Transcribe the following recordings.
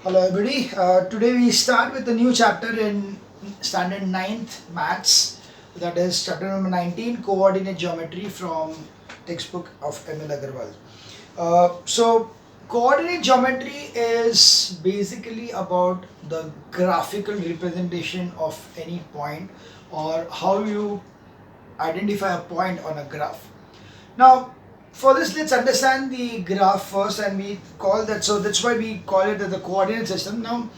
Hello everybody. Today we start with a new chapter in standard ninth maths, that is chapter number 19, coordinate geometry from textbook of Emil Agarwal. So coordinate geometry is basically about the graphical representation of any point, or how you identify a point on a graph. Now, for this, let's understand the graph first, and we call that. So that's why we call it the coordinate system. Now,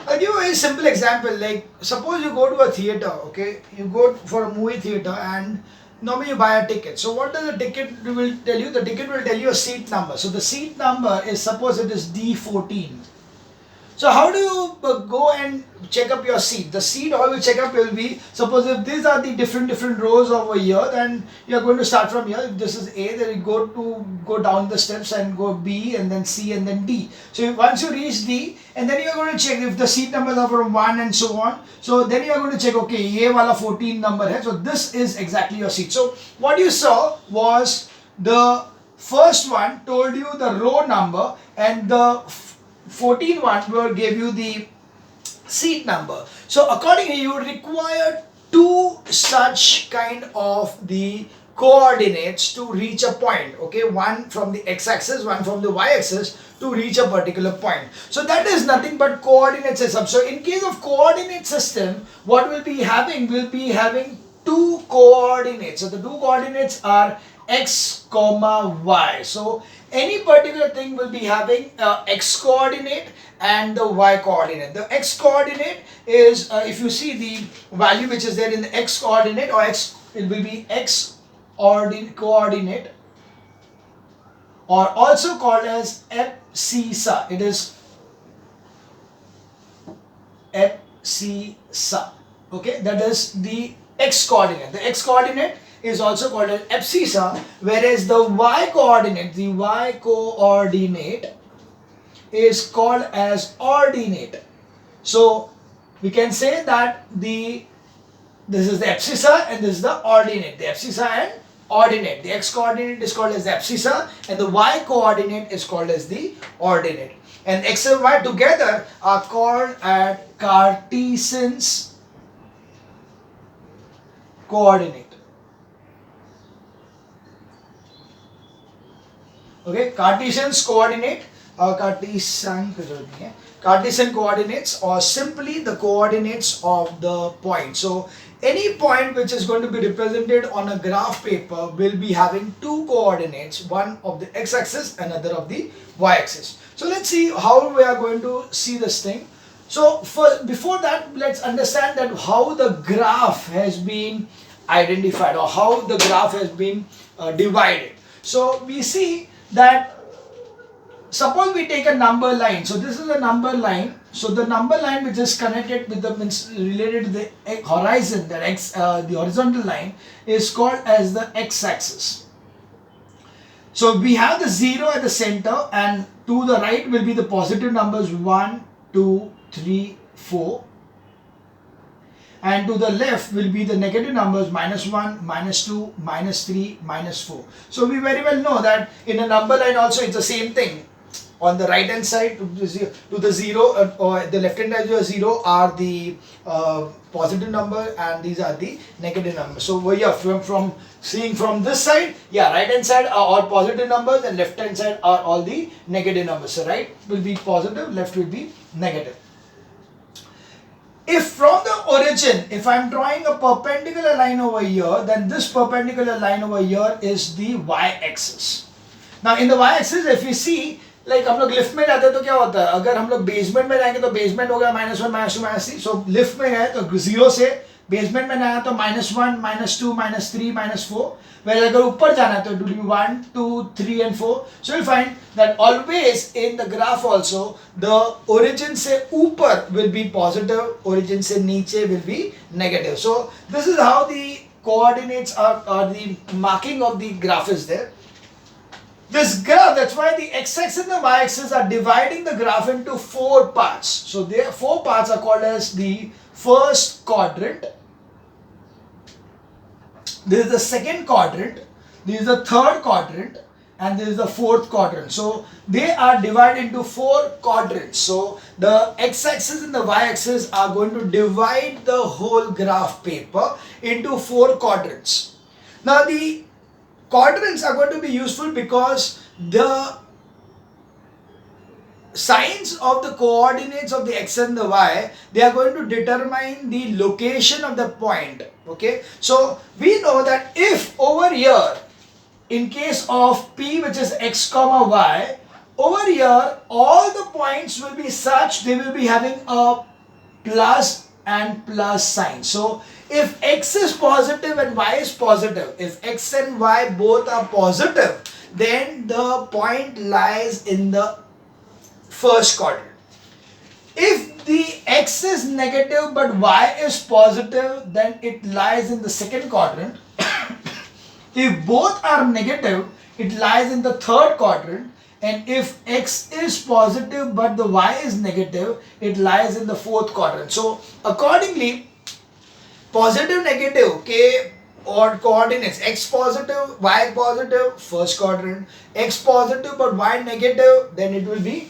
I'll give you a very simple example. Like, suppose you go to a theater. Okay, you go for a movie theater, and normally you buy a ticket. So what does the ticket will tell you? The ticket will tell you a seat number. So the seat number is, suppose it is D14. So how do you go and check up your seat? The seat how you check up will be, suppose if these are the different rows over here, then you are going to start from here. If this is A, then you go down the steps and go B and then C and then D. So once you reach D, and then you are going to check if the seat numbers are from 1 and so on. So then you are going to check, okay, ये वाला 14 number है. So this is exactly your seat. So what you saw was the first one told you the row number, and the 14 one gave you the seat number. So accordingly, you require two such kind of the coordinates to reach a point. Okay, one from the x-axis, one from the y-axis, to reach a particular point. So that is nothing but coordinate system. So in case of coordinate system, what we'll be having, two coordinates. So the two coordinates are x comma y. So any particular thing will be having x coordinate and the y coordinate. The x coordinate is, if you see the value which is there in the x coordinate, or x, it will be x coordinate, or also called as abscissa. It is abscissa. Okay, that is the x coordinate. The x coordinate is also called as abscissa, whereas the y coordinate, is called as ordinate. So we can say that this is the abscissa and this is the ordinate. The abscissa and ordinate. The x coordinate is called as the abscissa, and the y coordinate is called as the ordinate. And x and y together are called as Cartesian's coordinate. Okay, Cartesian's coordinate, Cartesian coordinates, or simply the coordinates of the point. So any point which is going to be represented on a graph paper will be having two coordinates, one of the x-axis, another of the y-axis. So let's see how we are going to see this thing. So before that, let's understand that how the graph has been identified, or how the graph has been divided. So we see that, suppose we take a number line. So this is a number line. So the number line which is connected with the, related to the horizon, that the horizontal line, is called as the x-axis. So we have the 0 at the center, and to the right will be the positive numbers 1, 2, 3, 4. And to the left will be the negative numbers -1, -2, -3, -4. So we very well know that in a number line also it's the same thing. On the right hand side to the 0, or the left hand side to the 0 are the positive number, and these are the negative numbers. So we are from seeing from this side, right hand side are all positive numbers, and left hand side are all the negative numbers. So right will be positive, left will be negative. If from the origin, if I am drawing a perpendicular line over here, then this perpendicular line over here is the y-axis. Now in the y-axis, if you see, like हम लोग lift में जाते हैं तो क्या होता है, अगर हम लोग बेसमेंट में जाएंगे तो बेसमेंट हो गया -1, -2, -3. सो लिफ्ट में गए तो 0 से बेसमेंट में आया तो -1, -2, -3, -4. Whereas अगर ऊपर जाना है तो it will be 1, 2, 3 and 4. So you'll find that always in the graph also, the origin से ऊपर will be positive, origin से नीचे will be negative. So this is how the coordinates are, or the marking of the graph is there. This graph, that's why the x-axis and the y-axis are dividing the graph into 4 parts. So there 4 parts are called as the first quadrant. This is the second quadrant. This is the third quadrant. and this is the fourth quadrant. So they are divided into 4 quadrants. So the x-axis and the y-axis are going to divide the whole graph paper into 4 quadrants. Now the quadrants are going to be useful because the signs of the coordinates of the x and the y, they are going to determine the location of the point. Okay, so we know that if over here, in case of P, which is x comma y, over here all the points will be such, they will be having a plus and plus sign. So if x is positive and y is positive, if x and y both are positive, then the point lies in the first quadrant. If the x is negative but y is positive, then it lies in the second quadrant. If both are negative, it lies in the third quadrant. And if x is positive but the y is negative, it lies in the fourth quadrant. So accordingly, positive, negative, k or coordinates, x positive, y positive, first quadrant, x positive but y negative, then it will be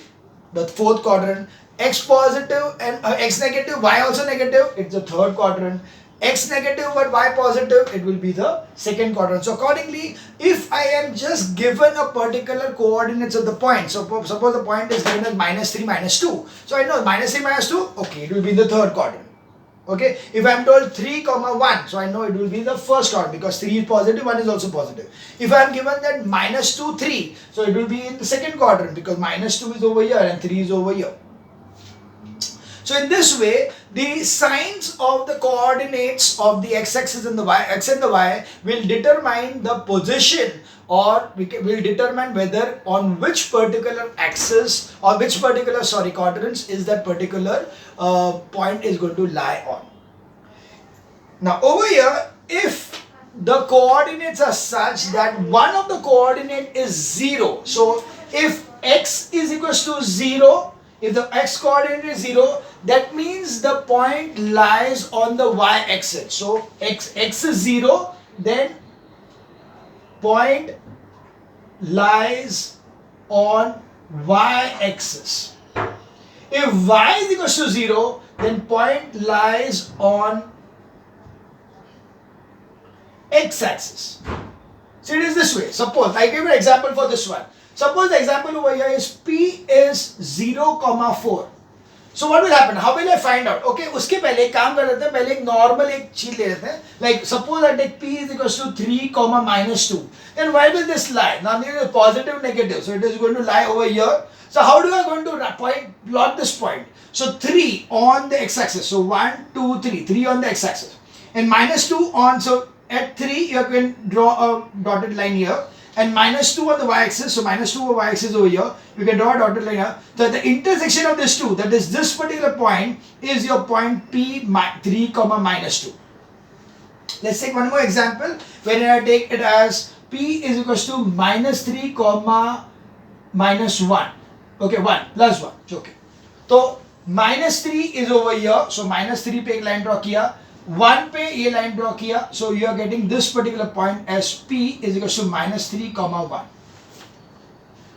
the fourth quadrant. X positive and x negative, y also negative, it's the third quadrant. X negative but y positive, it will be the second quadrant. So accordingly, if I am just given a particular coordinates of the point, so suppose the point is given as -3, -2. So I know -3, -2, okay, it will be the third quadrant. Okay, if I am told 3, 1, so I know it will be the first quadrant because 3 is positive, 1 is also positive. If I am given that -2, 3, so it will be in the second quadrant because -2 is over here and 3 is over here. So in this way, the signs of the coordinates of the x-axis and the x and the y will determine the position, or will determine whether on which particular axis or which particular quadrants is that particular point is going to lie on. Now over here, if the coordinates are such that one of the coordinate is 0, so if x is equals to 0, if the x coordinate is 0, that means the point lies on the y-axis. So x is 0, then point lies on y-axis. If y is equals to 0, then point lies on x-axis. So it is this way. Suppose, I give you an example for this one. Suppose the example over here is P is 0, 4. So what will happen? How will I find out? Okay, उसके पहले एक काम कर लेते हैं, पहले एक normal एक चीज ले लेते हैं. Like suppose I take P is equals to 3, -2. Then where will this lie? Now it is positive, negative. So it is going to lie over here. So how do I going to plot this point? So 3 on the x-axis. So 1, 2, 3. 3 on the x-axis. And -2 on, so at 3 you can draw a dotted line here. And -2 on the y-axis, so -2 over y-axis over here, you can draw a dotted line here. So the intersection of these two, that is this particular point, is your point P 3, -2. Let's take one more example, when I take it as P is equals to -3, -1. Okay, 1 plus 1. Okay. So -3 is over here, so -3 पे एक line draw किया. 1 पे ये line draw किया, so you are getting this particular point as P is equals to -3, 1.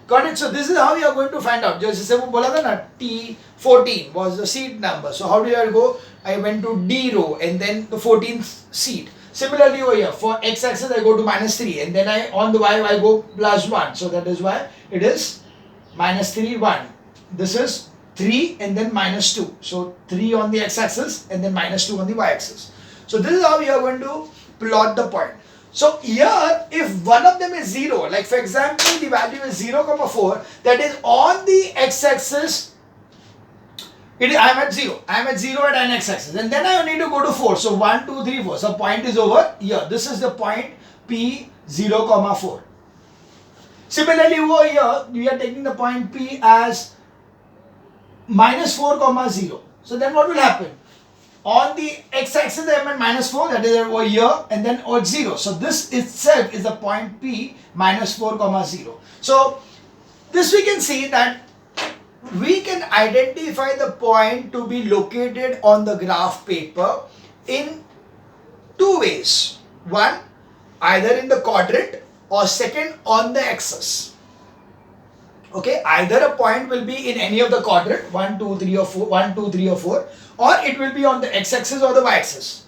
Got it? So this is how you are going to find out. जैसे वो बोला था ना, T14 was the seat number. So how do I go? I went to D row and then the 14th seat. Similarly over here, for x-axis I go to -3 and then on the y I go +1. So that is why it is -3, 1. This is 3 and then -2. So 3 on the x-axis and then -2 on the y-axis. So this is how we are going to plot the point. So here, if one of them is 0, like for example, the value is 0, 4, that is on the x-axis, I am at 0. I am at 0 at an x-axis. And then I need to go to 4. So 1, 2, 3, 4. So point is over here. This is the point P 0, 4. Similarly over here, we are taking the point P as -4, 0. So then what will happen? On the x-axis I am at -4, that is over here, and then at 0. So this itself is the point P -4, 0. So this we can see that we can identify the point to be located on the graph paper in two ways. One, either in the quadrant, or second on the axis. Okay, either a point will be in any of the quadrant 1, 2, 3 or 4, 1, 2, 3 or 4, or it will be on the x-axis or the y-axis.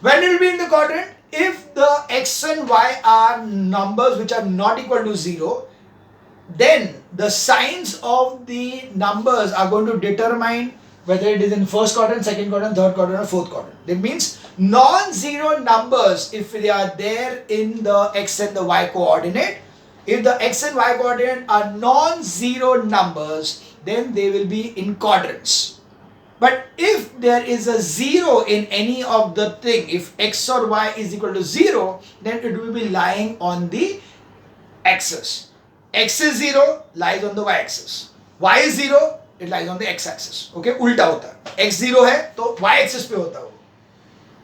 When it will be in the quadrant, if the x and y are numbers which are not equal to 0, then the signs of the numbers are going to determine whether it is in first quadrant, second quadrant, third quadrant or fourth quadrant. That means non-zero numbers, if they are there in the x and the y coordinate, if the x and y coordinate are non-zero numbers, then they will be in quadrants. But if there is a 0 in any of the thing, if x or y is equal to 0, then it will be lying on the axis. X is 0, lies on the y axis. Y is 0, it lies on the x axis. Okay, उल्टा होता है. X 0 है तो y axis पे होता है वो,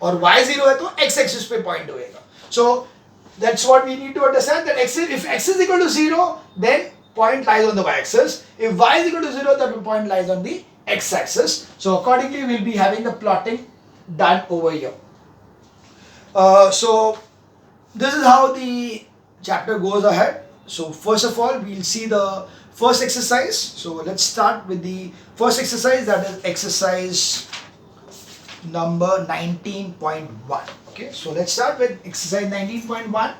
और y 0 है तो x axis पे point होएगा. So that's what we need to understand, that if x is equal to 0, then point lies on the y axis. If y is equal to 0, then point lies on the x axis. So accordingly, we'll be having the plotting done over here. So this is how the chapter goes ahead. So first of all, we'll see the first exercise. So let's start with the first exercise, that is exercise number 19.1. Okay, so let's start with exercise 19.1.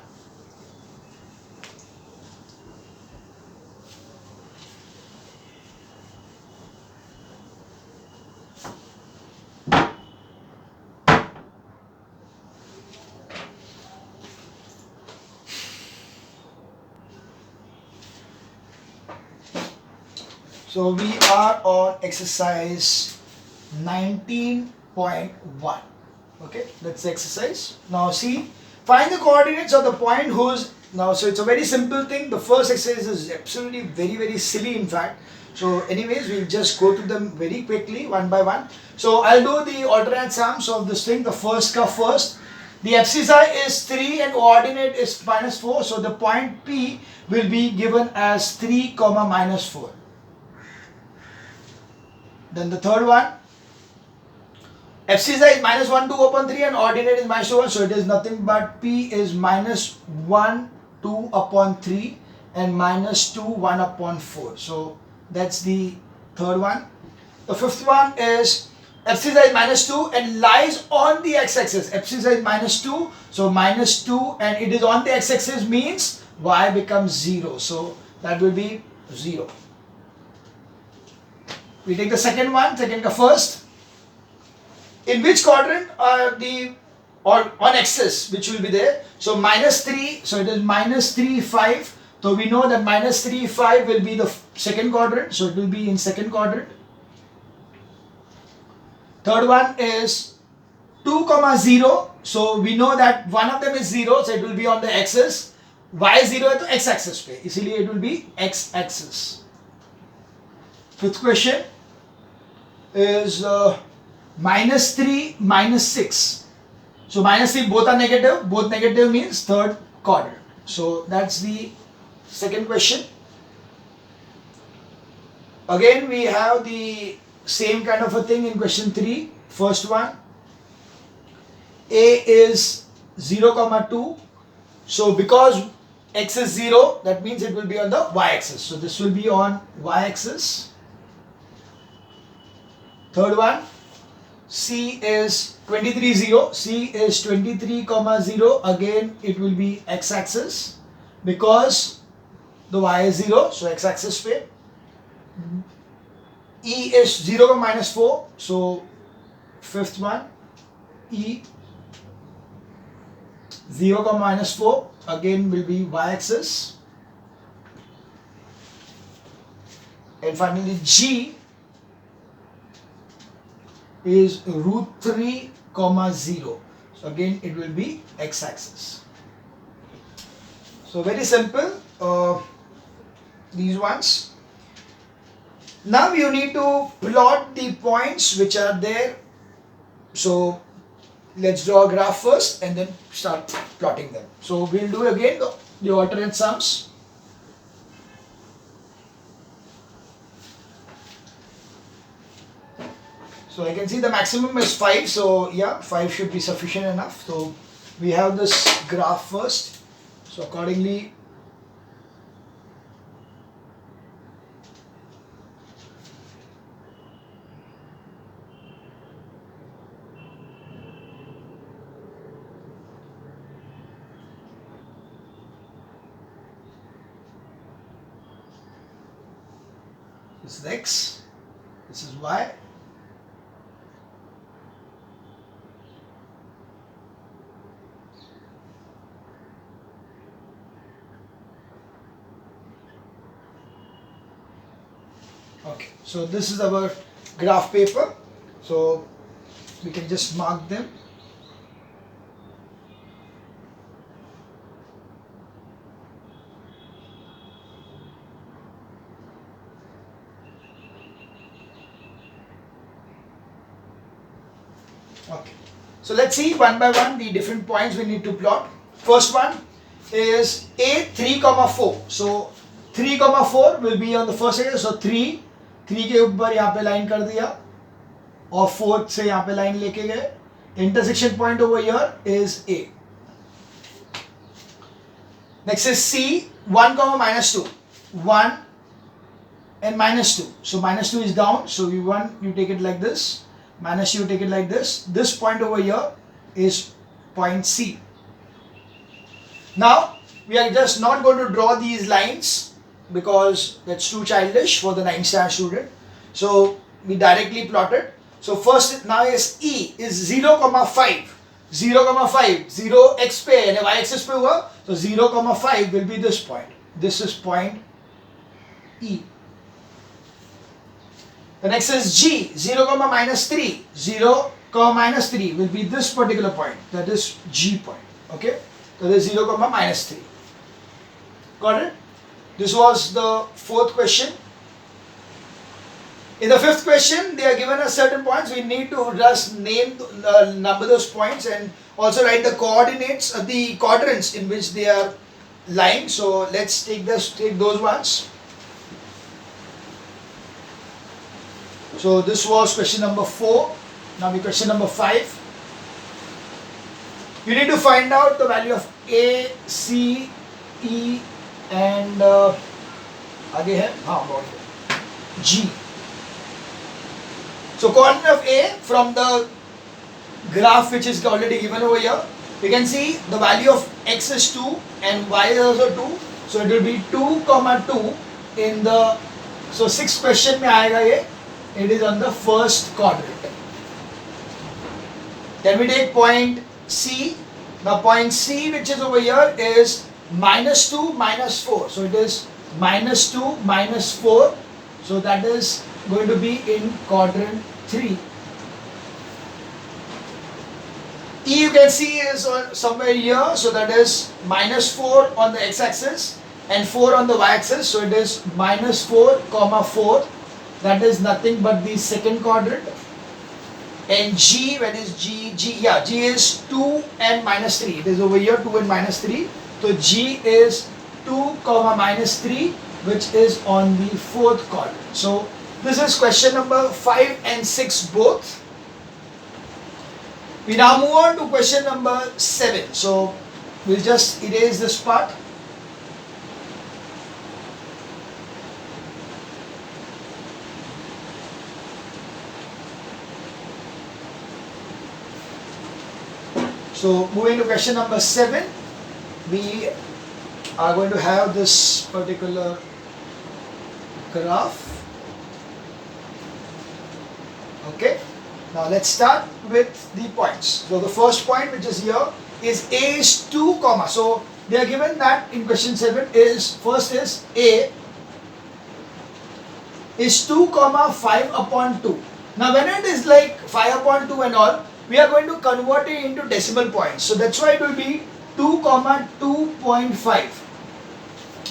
So we are on exercise 19.1. Okay, that's the exercise. Now see, find the coordinates of the point whose, now so it's a very simple thing. The first exercise is absolutely very silly in fact. So anyways, we'll just go through them very quickly one by one. So I'll do the alternate sums of this thing. The first ka first. The abscissa is 3 and coordinate is -4. So the point P will be given as 3, -4. Then the third one, abscissa is -1, 2 upon 3 and ordinate is -1. So it is nothing but P is -1, 2 upon 3 and -2, 1 upon 4. So that's the third one. The fifth one is abscissa is -2 and lies on the x-axis. Abscissa is -2, so -2 and it is on the x-axis means y becomes 0. So that will be 0. We take the second one, second ka first. In which quadrant are the, or on axis, which will be there? So -3, so it is -3, 5. So we know that -3, 5 will be the second quadrant, so it will be in second quadrant. Third one is 2, 0. So we know that one of them is 0, so it will be on the axis. Y is 0 है तो x axis पे, इसीलिए it will be x axis. Fifth question is -3, -6. So -3 both are negative. Both negative means third quadrant. So that's the second question. Again we have the same kind of a thing in question 3. First one, A is 0, 2. So because x is 0, that means it will be on the y-axis. So this will be on y-axis. Third one, C is 23, 0. C is 23, 0. Again, it will be x-axis because the y is 0. So x-axis पे. E is 0, -4. So fifth one, E 0, -4. Again will be y-axis. And finally G is √3, 0. So again it will be x-axis. So very simple, these ones. Now you need to plot the points which are there. So let's draw a graph first and then start plotting them. So we'll do again the alternate sums. So I can see the maximum is 5, so yeah, 5 should be sufficient enough. So we have this graph first. So accordingly, This is X, this is Y. Okay, so this is our graph paper. So we can just mark them. Okay, so let's see one by one the different points we need to plot. First one is A 3, 4. So 3, 4 will be on the first area. So 3 के ऊपर यहाँ पे line कर दिया और 4 से यहाँ पे लाइन लेके गए. Intersection point over here is A. Next is C 1, -2. 1 and -2. So -2 is down. So you take it like this. -2 you take it like this. This point over here is point C. Now we are just not going to draw these lines because that's too childish for the 9-star student. So we directly plot it. So first now is E is 0, 5. 0, 5. 0 x पे and y axis पे हुआ. So 0, 5 will be this point. This is point E. The next is G 0, -3. 0, -3 will be this particular point. That is G point. Okay. So this is 0, -3. Got it? This was the fourth question. In the fifth question, they are given us certain points. We need to just number those points and also write the coordinates, the quadrants in which they are lying. So let's take those ones. So this was question number 4. Now we question number 5. You need to find out the value of A, C, E and आगे है G. So coordinate of A from the graph which is already given over here, we can see the value of X is 2 and Y is also 2. So it will be 2, 2 in the, so 6th question में आएगा ये. It is on the first quadrant. Then we take point C. Now point C which is over here is -2, -4. So it is -2, -4. So that is going to be in quadrant 3. E you can see is somewhere here. So that is -4 on the x-axis and 4 on the y-axis. So it is -4, 4. That is nothing but the second quadrant. And G, when is G? G is 2 and -3. It is over here 2 and -3. So G is 2, -3, which is on the fourth quadrant. So this is question number 5 and 6 both. We now move on to question number 7. So we'll just erase this part. So moving to question number 7, we are going to have this particular graph. Okay, now let's start with the points. So the first point which is here is A is 2, so they are given that in question 7 is, first is A is 2, 5/2. Now when it is like 5/2 and all, we are going to convert it into decimal points. So that's why it will be 2, 2.5.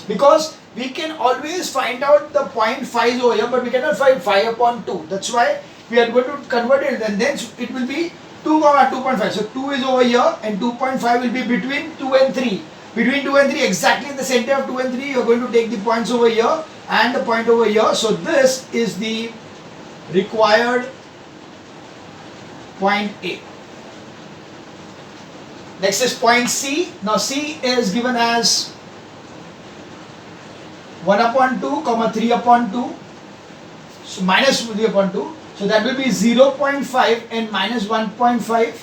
Because we can always find out the 0.5 over here, but we cannot find 5/2. That's why we are going to convert it, and then it will be 2, 2.5. So 2 is over here and 2.5 will be between 2 and 3. Between 2 and 3, exactly in the center of 2 and 3, you are going to take the points over here and the point over here. So this is the required point A. Next is point C. Now C is given as 1/2, 3/2. So minus 3/2. So that will be 0.5 and minus 1.5.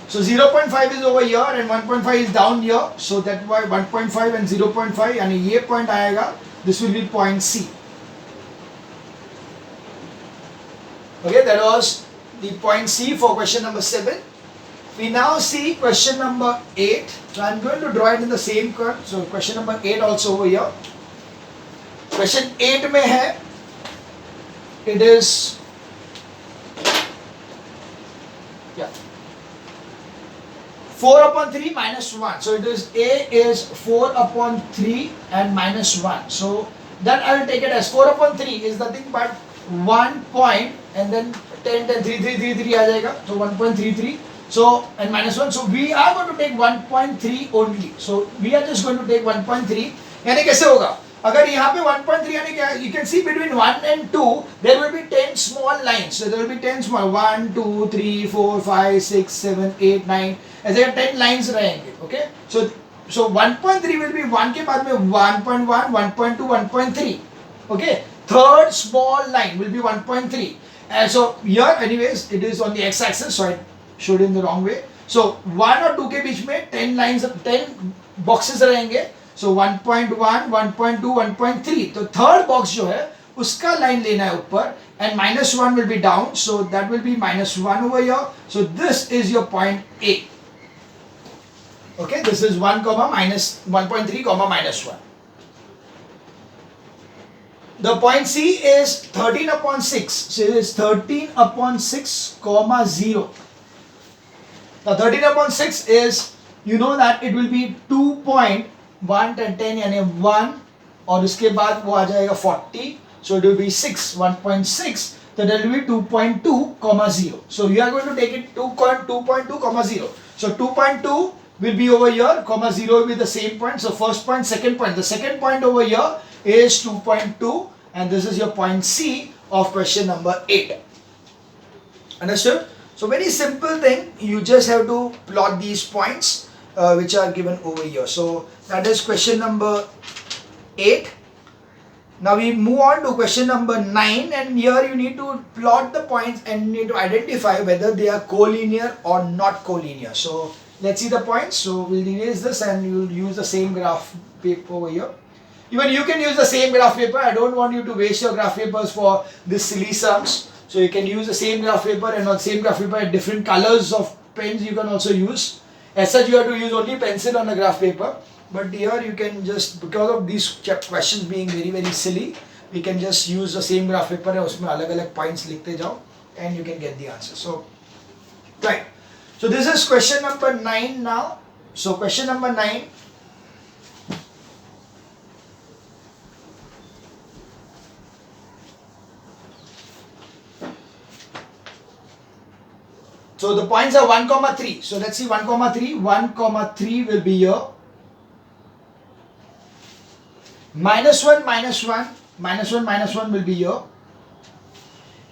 So 0.5 is over here and 1.5 is down here. So that's why 1.5 and 0.5 and ये point आएगा. This will be point C. Okay, that was the point C for question number 7. We now see question number 8. So I'm going to draw it in the same curve. So question number 8 also over here. Question 8 में है, it is 4 upon 3 minus 1. So it is A is 4 upon 3 and minus 1. So that I will take it as 4 upon 3 is nothing but 1 point and then 10, 10, 3, 3, 3, 3 आ जाएगा. So 1.33. So and minus 1. So we are going to take 1.3 only. So we are just going to take 1.3. यानी कैसे होगा? अगर यहाँ पे 1.3 यानी क्या, you can see between 1 and 2 there will be 10 small lines. So there will be 10 small 1, 2, 3, 4, 5, 6, 7, 8, 9 ऐसे 10 lines रहेंगे. Okay, so 1.3 will be 1 के बाद में 1.1, 1.2, 1.3. Okay, third small line will be 1.3. And so here anyways it is on the x-axis, so I showed in the wrong way. So 1 और 2 के बीच में 10 lines, 10 boxes रहेंगे. So 1.1, 1.2, 1.3. तो third box जो है उसका line लेना है ऊपर and minus 1 will be down. So that will be minus 1 over here. So this is your point A. Okay, this is 1 comma minus 1.3 comma minus 1. The point C is 13 upon 6. So it is 13 upon 6 comma 0. Now 13 upon 6 is, you know that it will be 2.1 10 यानी 1 और उसके बाद वो आ जाएगा 40. So it will be 6, 1.6. So that will be 2.2 comma 0. So you are going to take it 2.2 comma 0. So 2.2 will be over here, comma 0 will be the same point. So first point, second point. The second point over here is 2.2 and this is your point C of question number 8. Understood? So very simple thing, you just have to plot these points which are given over here. So that is question number 8. Now we move on to question number 9 and here you need to plot the points and you need to identify whether they are collinear or not collinear. So let's see the points. So we'll erase this and you'll use the same graph paper over here. Even you can use the same graph paper. I don't want you to waste your graph papers for this silly sums. So you can use the same graph paper and on same graph paper different colors of pens you can also use. As such you have to use only pencil on the graph paper. But here you can just, because of these questions being very silly, we can just use the same graph paper and उसमें अलग-अलग points लिखते जाओ and you can get the answer. So, right. So this is question number 9 now. So question number 9. So the points are 1, 3. So let's see 1, 3. 1, 3 will be here. Minus 1, minus 1. Minus 1, minus 1 will be here.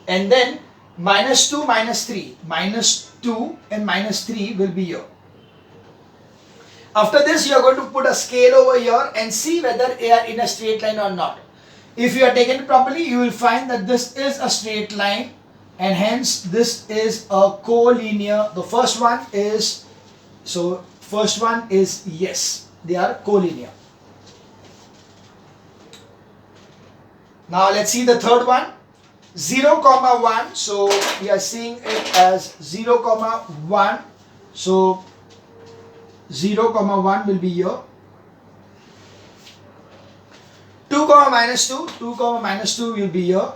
And then minus 2, minus 3. Minus 2 and minus 3 will be here. After this, you are going to put a scale over here and see whether they are in a straight line or not. If you are taken it properly, you will find that this is a straight line and hence this is a collinear. The first one is, so first one is yes, they are collinear. Now let's see the third one. 0, 1. So we are seeing it as 0, 1. So 0, 1 will be here. 2, minus 2. 2, minus 2 will be here.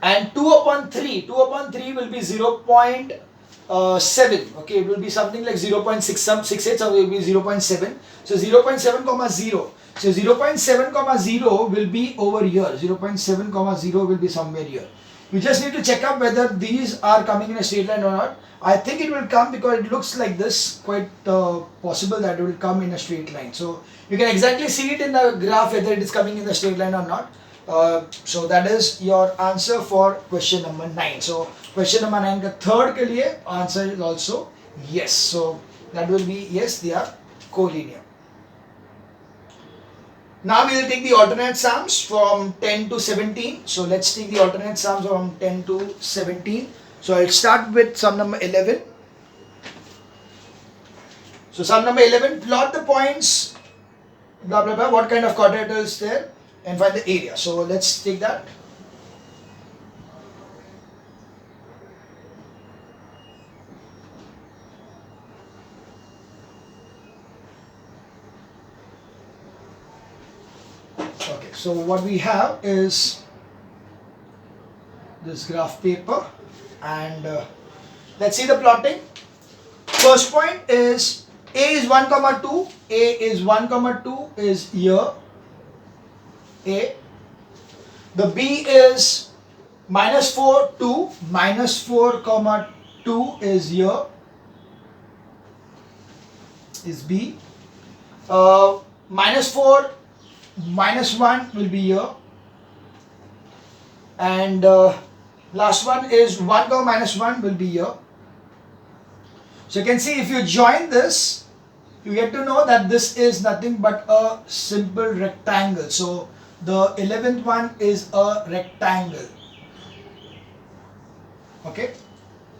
And 2 upon 3. 2 upon 3 will be 0.7. Okay, it will be something like 0.68, so it will be 0.7. So 0.7, 0. So 0.7, 0 will be over here. 0.7, 0 will be somewhere here. You just need to check up whether these are coming in a straight line or not. I think it will come because it looks like this. Quite possible that it will come in a straight line. So you can exactly see it in the graph whether it is coming in the straight line or not. So that is your answer for question number 9. So question number 9 ka third ke liye answer is also yes. So that will be yes, they are collinear. Now we will take the alternate sums from 10 to 17. So let's take the alternate sums from 10 to 17. So I'll start with sum number 11. So sum number 11, plot the points, blah blah blah, what kind of quadrilateral is there and find the area. So let's take that. so what we have is this graph paper, and let's see the plotting. First point is A is 1 comma 2, A is 1 comma 2 is here, A. The B is minus 4, 2, minus 4 comma 2 is here, is B. Minus 4, minus 1 will be here, and last one is 1 comma minus 1 will be here. So you can see if you join this, you get to know that this is nothing but a simple rectangle. So the 11th one is a rectangle. Okay,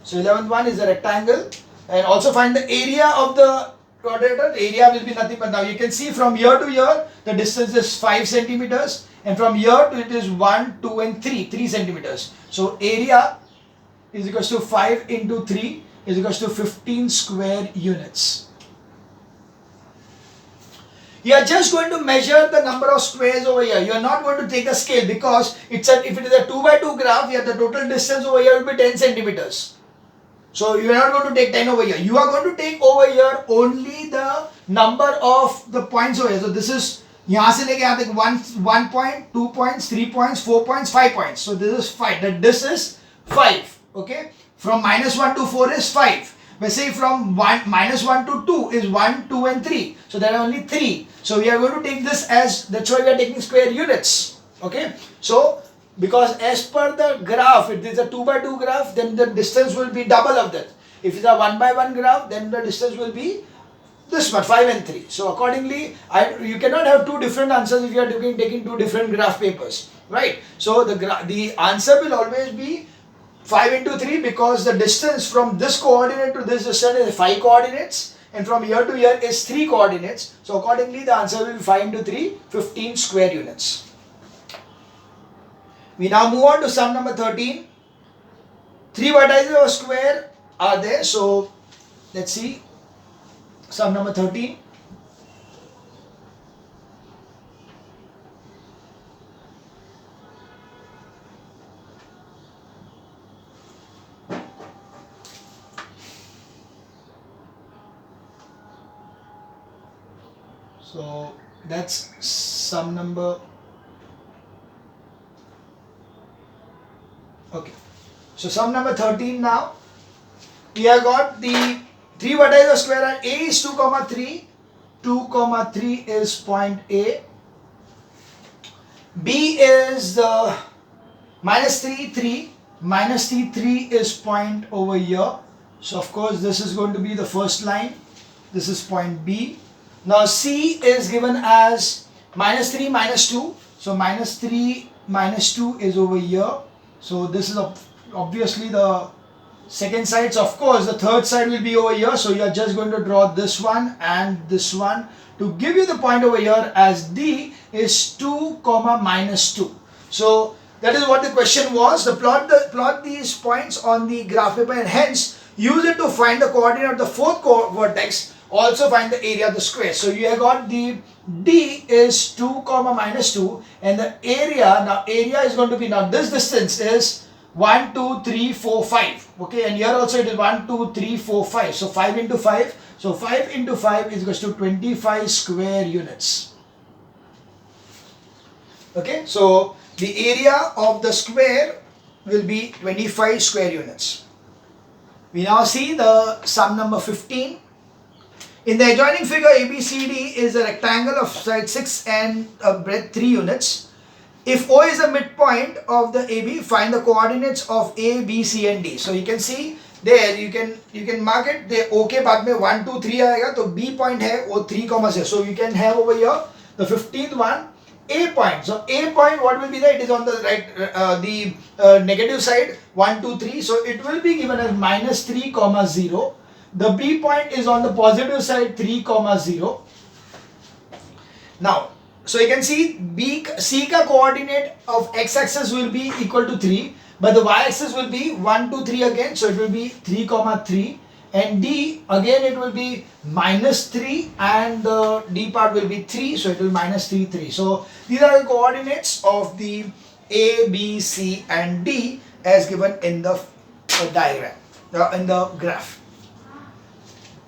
so 11th one is a rectangle, and also find the area of the quadrature. The area will be nothing but, now you can see from here to here the distance is 5 centimeters, and from here to it is 1, 2 and 3 centimeters. So area is equals to 5 into 3 is equals to 15 square units. You are just going to measure the number of squares over here. You are not going to take the scale, because if it is a 2 by 2 graph, here the total distance over here will be 10 centimeters. So you are not going to take 10 over here. You are going to take over here only the number of the points over here. So this is यहाँ से लेके यहाँ तक 1 point, 2 points, 3 points, 4 points, 5 points. So this is 5. This is 5. Okay. From minus 1 to 4 is 5. We say from minus 1 to 2 is 1, 2 and 3. So there are only 3. So we are going to take this as, that's why we are taking square units. Okay. So because as per the graph, if it is a 2 by 2 graph, then the distance will be double of that. If it is a 1 by 1 graph, then the distance will be this much, 5 and 3. So accordingly, you cannot have two different answers if you are taking two different graph papers, right? So the answer will always be 5 into 3, because the distance from this coordinate to this distance is 5 coordinates, and from here to here is 3 coordinates. So accordingly, the answer will be 5 into 3, 15 square units. We now move on to sum number 13. 3 vertices of a square are there. So let's see sum number 13. So that's sum number. Okay. So sum number 13 now. We have got the 3 vertices of square, and A is 2 comma 3. 2 comma 3 is point A. B is minus 3, 3. Minus 3, 3 is point over here. So of course this is going to be the first line. This is point B. Now C is given as minus 3, minus 2. So minus 3, minus 2 is over here. So this is obviously the second side. So of course the third side will be over here. So you are just going to draw this one and this one to give you the point over here as D is 2 comma minus 2. So that is what the question was. Plot these points on the graph paper, and hence use it to find the coordinate of the fourth vertex. Also find the area of the square. So you have got the D is 2 comma minus 2, and the area, now area is going to be, now this distance is 1, 2, 3, 4, 5. Okay, and here also it is 1, 2, 3, 4, 5. So 5 into 5. So 5 into 5 is equals to 25 square units. Okay, so the area of the square will be 25 square units. We now see the sum number 15. In the adjoining figure, ABCD is a rectangle of side 6 and breadth 3 units. If O is a midpoint of the AB, find the coordinates of A, B, C and D. So you can see there, you can mark it. The O के बाद में 1, 2, 3 आएगा, तो B point है वो 3, 6. So you can have over here the 15th one, A point. So A point, what will be there? It is on the right, negative side, 1, 2, 3. So it will be given as minus 3, 0. The B point is on the positive side, 3, 0. Now, so you can see C ka coordinate of x-axis will be equal to 3, but the y-axis will be 1, 2, 3 again. So it will be 3, 3, and D again it will be minus 3 and the D part will be 3, so it will minus 3, 3. So these are the coordinates of the A, B, C and D as given in the diagram, in the graph.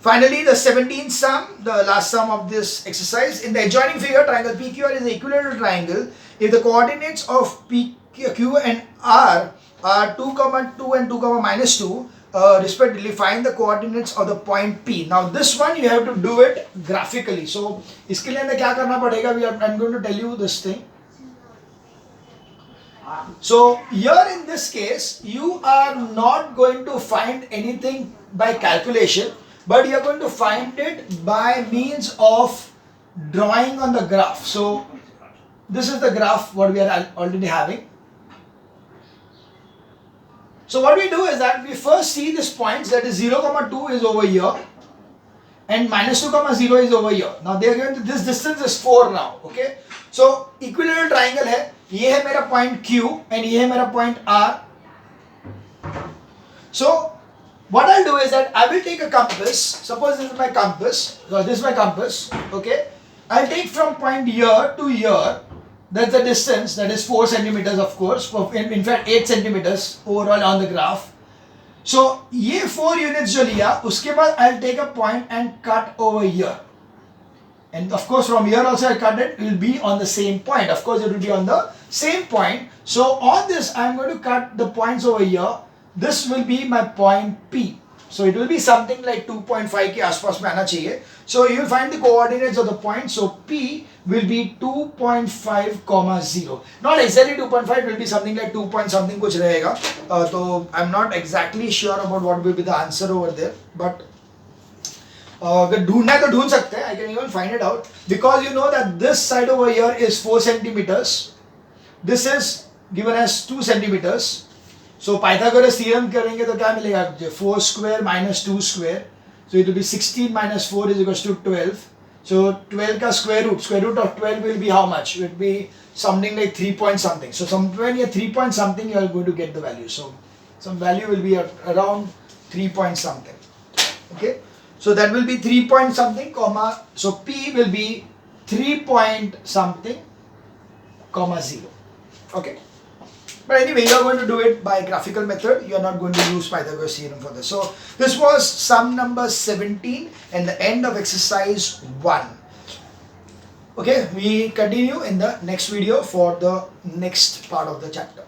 Finally, the 17th sum, the last sum of this exercise. In the adjoining figure, triangle PQR is an equilateral triangle. If the coordinates of PQ and R are 2, 2 and 2, minus 2, respectively, find the coordinates of the point P. Now, this one you have to do it graphically. So, iske liye hमें क्या करना पड़ेगा? I'm going to tell you this thing. So, here in this case, you are not going to find anything by calculation, but you are going to find it by means of drawing on the graph. So, this is the graph what we are already having. So, what we do is that we first see these points, that is 0, 2 is over here and minus 2, 0 is over here. Now, they are going to, this distance is 4 now, okay. So, equilateral triangle है, ये है मेरा point Q and ये है मेरा point R. So, what I'll do is that I will take a compass. Suppose this is my compass. So this is my compass. Okay. I'll take from point here to here. That's the distance. That is 4 centimeters, of course. In fact, 8 centimeters overall on the graph. So ये 4 units जो लिया, उसके बाद I'll take a point and cut over here. And of course, from here also I cut it. It will be on the same point. Of course, it will be on the same point. So on this, I'm going to cut the points over here. This will be my point P. So it will be something like 2.5 के आसपास में आना चाहिए. So you will find the coordinates of the point. So P will be 2.5, 0. Not exactly 2.5. It will be something like 2 point something कुछ रहेगा. So I'm not exactly sure about what will be the answer over there. But अगर ढूंढना है तो ढूंढ सकते हैं. I can even find it out because you know that this side over here is 4 centimeters. This is given as 2 centimeters. So Pythagoras theorem करेंगे तो क्या मिलेगा? 4 square minus 2 square. So it will be 16 minus 4 is equals to 12. So 12 का square root of 12 will be how much? It will be something like 3 point something. So somewhere near 3 point something you are going to get the value. So some value will be around 3 point something. Okay. So that will be 3 point something comma. So P will be 3 point something comma 0. Okay. But anyway, you are going to do it by graphical method. You are not going to use Pythagoras theorem for this. So this was sum number 17 and the end of exercise 1. Okay, we continue in the next video for the next part of the chapter.